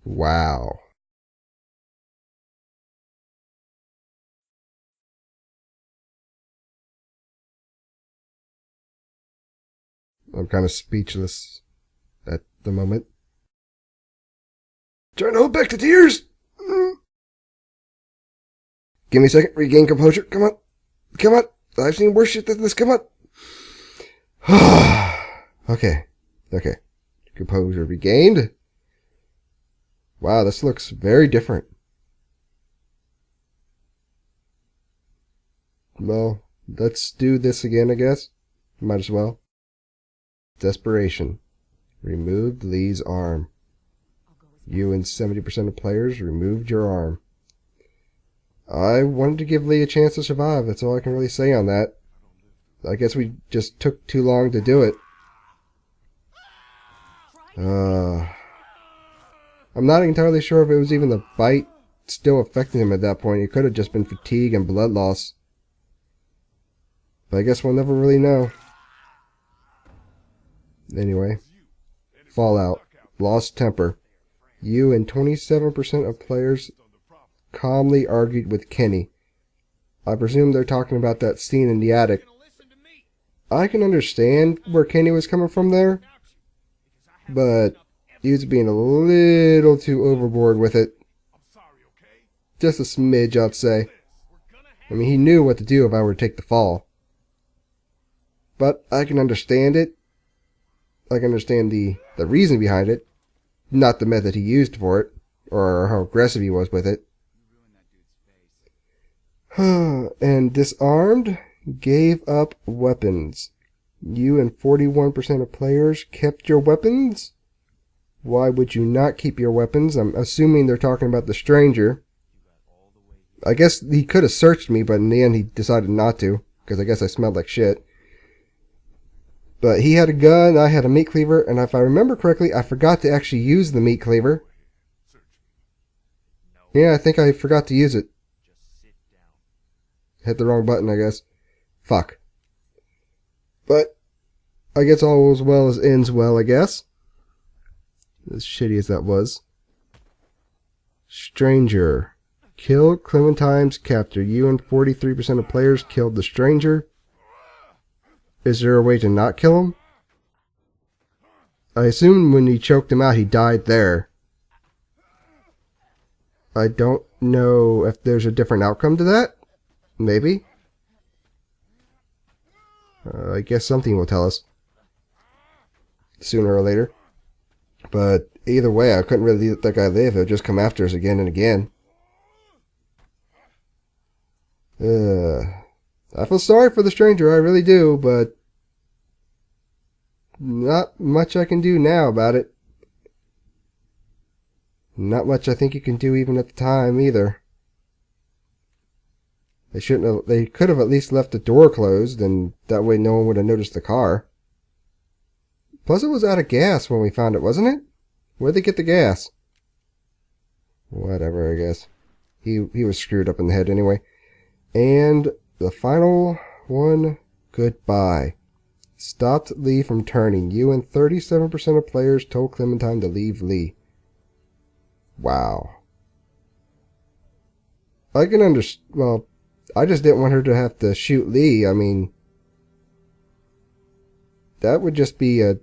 Wow. I'm kind of speechless at the moment. Trying to hold back the tears. Give me a second. Regain composure. Come on. Come on. I've seen worse shit than this. Come on. Okay. Okay. Composure regained. Wow, this looks very different. Well, let's do this again, I guess. Might as well. Desperation. Removed Lee's arm. You and 70% of players removed your arm. I wanted to give Lee a chance to survive. That's all I can really say on that. I guess we just took too long to do it. I'm not entirely sure if it was even the bite still affecting him at that point. It could have just been fatigue and blood loss. But I guess we'll never really know. Anyway. Fallout. Lost temper. You and 27% of players calmly argued with Kenny. I presume they're talking about that scene in the attic. I can understand where Kenny was coming from there, but he was being a little too overboard with it. Just a smidge, I'd say. I mean, he knew what to do if I were to take the fall. But I can understand it. I can understand the reason behind it, not the method he used for it, or how aggressive he was with it. And disarmed, gave up weapons. You and 41% of players kept your weapons? Why would you not keep your weapons? I'm assuming they're talking about the stranger. I guess he could have searched me, but in the end he decided not to, because I guess I smelled like shit. But he had a gun, I had a meat cleaver, and if I remember correctly, I forgot to actually use the meat cleaver. Yeah, I think I forgot to use it. Hit the wrong button, I guess. Fuck. But I guess all as well as ends well, I guess. As shitty as that was. Stranger. Killed Clementine's captor. You and 43% of players killed the stranger. Is there a way to not kill him? I assume when he choked him out, he died there. I don't know if there's a different outcome to that. Maybe. I guess something will tell us. Sooner or later. But either way, I couldn't really let that guy live. He'll just come after us again and again. I feel sorry for the stranger, I really do, but not much I can do now about it. Not much I think you can do even at the time either. They could have at least left the door closed, and that way no one would have noticed the car. Plus it was out of gas when we found it, wasn't it? Where'd they get the gas? Whatever, I guess. He was screwed up in the head anyway. And the final one, goodbye. Stopped Lee from turning. You and 37% of players told Clementine to leave Lee. Wow. I can understand. Well, I just didn't want her to have to shoot Lee. I mean, that would just be a...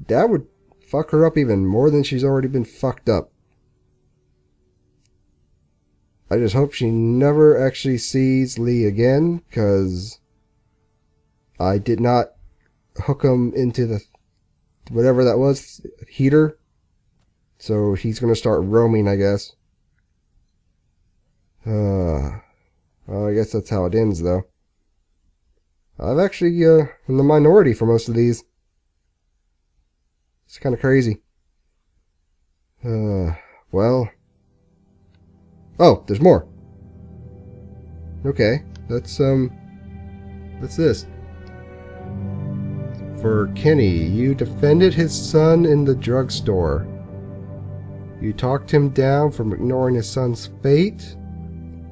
That would fuck her up even more than she's already been fucked up. I just hope she never actually sees Lee again, because I did not hook him into the... whatever that was, heater. So he's going to start roaming, I guess. Well, I guess that's how it ends, though. I've actually in the minority for most of these. It's kind of crazy. Well, Oh, there's more. Okay, what's this? For Kenny, you defended his son in the drugstore. You talked him down from ignoring his son's fate.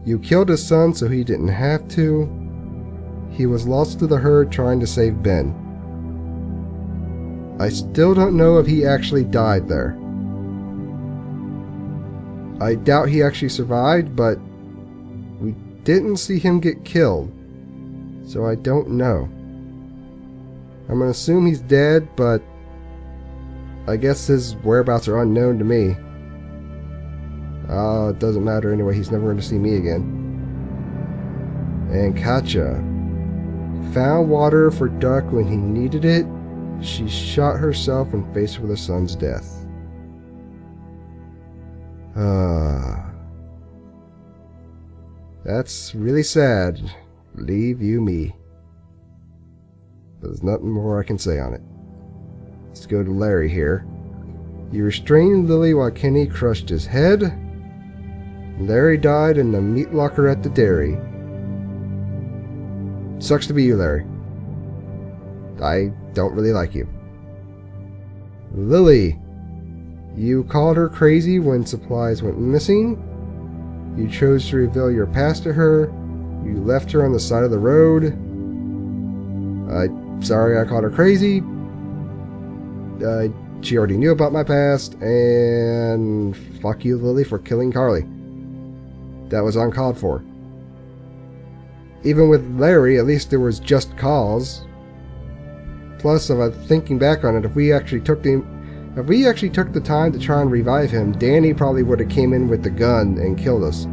You killed his son so he didn't have to. He was lost to the herd trying to save Ben. I still don't know if he actually died there. I doubt he actually survived, but we didn't see him get killed, so I don't know. I'm gonna assume he's dead, but I guess his whereabouts are unknown to me. It doesn't matter anyway, he's never going to see me again. And Katja found water for Duck when he needed it. She shot herself and faced with her son's death. That's really sad. Leave you me. There's nothing more I can say on it. Let's go to Larry here. You restrained Lily while Kenny crushed his head. Larry died in the meat locker at the dairy. Sucks to be you, Larry. I don't really like you. Lily. You called her crazy when supplies went missing. You chose to reveal your past to her. You left her on the side of the road. I'm sorry I called her crazy. She already knew about my past. And fuck you, Lily, for killing Carly. That was uncalled for. Even with Larry, at least there was just cause. Plus, if I'm thinking back on it, if we actually took the time to try and revive him, Danny probably would have came in with the gun and killed us.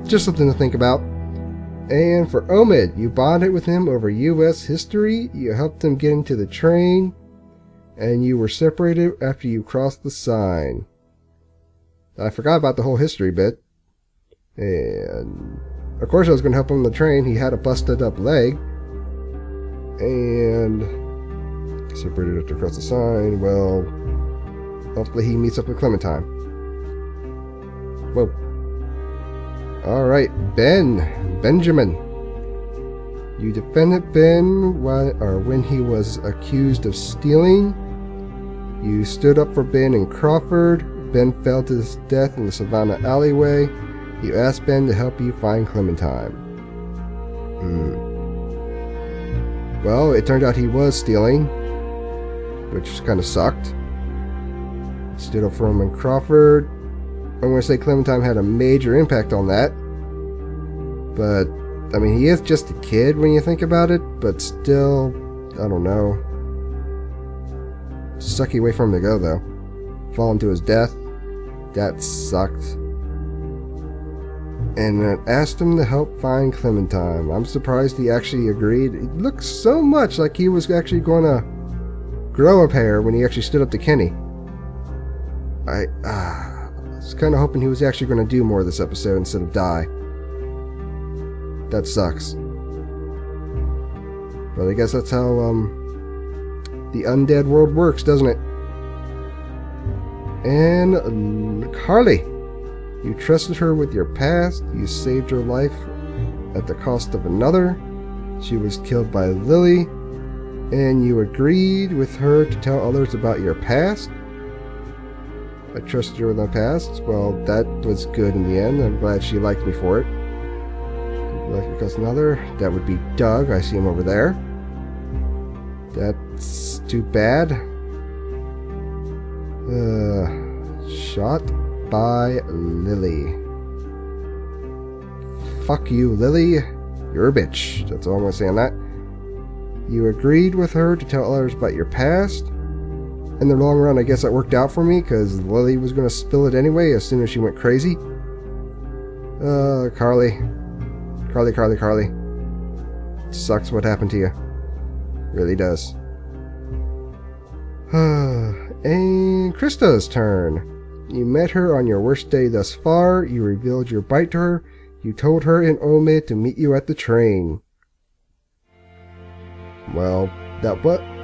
Just something to think about. And for Omid, you bonded with him over U.S. history, you helped him get into the train, and you were separated after you crossed the sign. I forgot about the whole history bit. And of course I was going to help him on the train. He had a busted up leg. And separated after across the sign. Well, hopefully he meets up with Clementine. Whoa. Alright, Benjamin. You defended Ben when he was accused of stealing. You stood up for Ben and Crawford. Ben fell to his death in the Savannah alleyway. You asked Ben to help you find Clementine. Well, it turned out he was stealing, which kind of sucked. Stood up for him and Crawford. I'm going to say Clementine had a major impact on that. But, I mean, he is just a kid when you think about it, but still, I don't know. Sucky way for him to go, though. Falling to his death. That sucked. And I asked him to help find Clementine. I'm surprised he actually agreed. It looked so much like he was actually going to grow a pair when he actually stood up to Kenny. I was kind of hoping he was actually going to do more of this episode instead of die. That sucks. But I guess that's how the undead world works, doesn't it? And Carly, you trusted her with your past. You saved her life at the cost of another. She was killed by Lily, and you agreed with her to tell others about your past. I trusted her with my past. Well, that was good in the end. I'm glad she liked me for it. Life because another. That would be Doug. I see him over there. That's too bad. Shot by Lily. Fuck you, Lily. You're a bitch. That's all I'm gonna say on that. You agreed with her to tell others about your past. In the long run, I guess that worked out for me, because Lily was gonna spill it anyway as soon as she went crazy. Carly. Carly. Sucks what happened to you. Really does. And Krista's turn. You met her on your worst day thus far. You revealed your bite to her. You told her and Omid to meet you at the train. Well,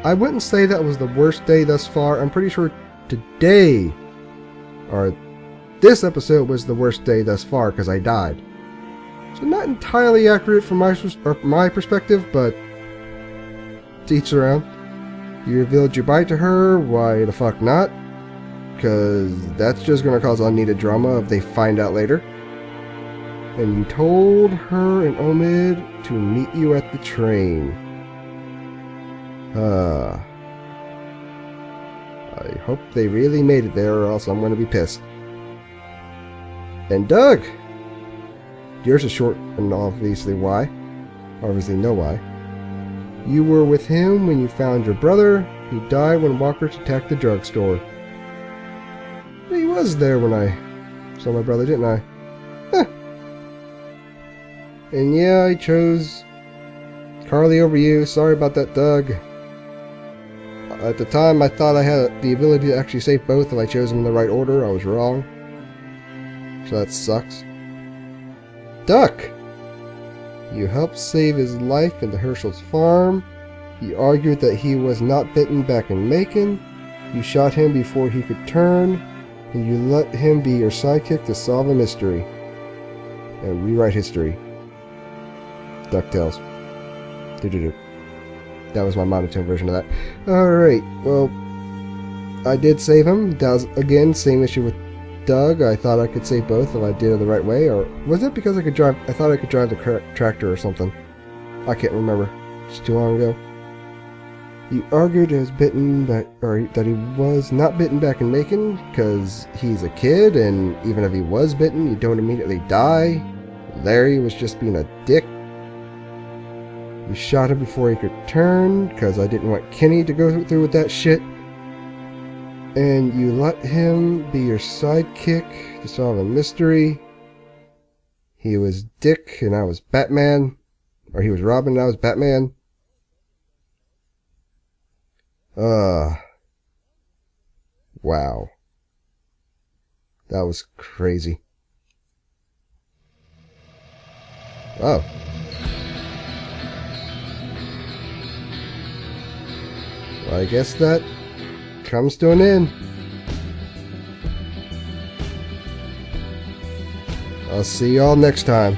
I wouldn't say that was the worst day thus far. I'm pretty sure today, or this episode was the worst day thus far because I died. So not entirely accurate from my perspective, but to each their own. You revealed your bite to her, why the fuck not? Because that's just going to cause unneeded drama if they find out later. And you told her and Omid to meet you at the train. I hope they really made it there or else I'm going to be pissed. And Doug! Yours is short and obviously why. Obviously know why. You were with him when you found your brother. He died when walkers attacked the drugstore. He was there when I saw my brother, didn't I? Huh. And yeah, I chose Carly over you. Sorry about that, Doug. At the time, I thought I had the ability to actually save both if I chose them in the right order. I was wrong. So that sucks. Duck! You helped save his life in the Herschel's farm. You argued that he was not bitten back in Macon. You shot him before he could turn. And you let him be your sidekick to solve a mystery. And rewrite history. DuckTales. Do-do-do. That was my monotone version of that. Alright, well, I did save him. That was, again, same issue with Doug. I thought I could save both if I did it the right way. Or was it because I could drive? I thought I could drive the correct tractor or something. I can't remember. It's too long ago. You argued that he was not bitten back in Macon because he's a kid, and even if he was bitten, you don't immediately die. Larry was just being a dick. You shot him before he could turn because I didn't want Kenny to go through with that shit. And you let him be your sidekick to solve a mystery. He was Dick and I was Batman. Or he was Robin and I was Batman. Wow. That was crazy. Oh. Well, I guess that comes to an end. I'll see y'all next time.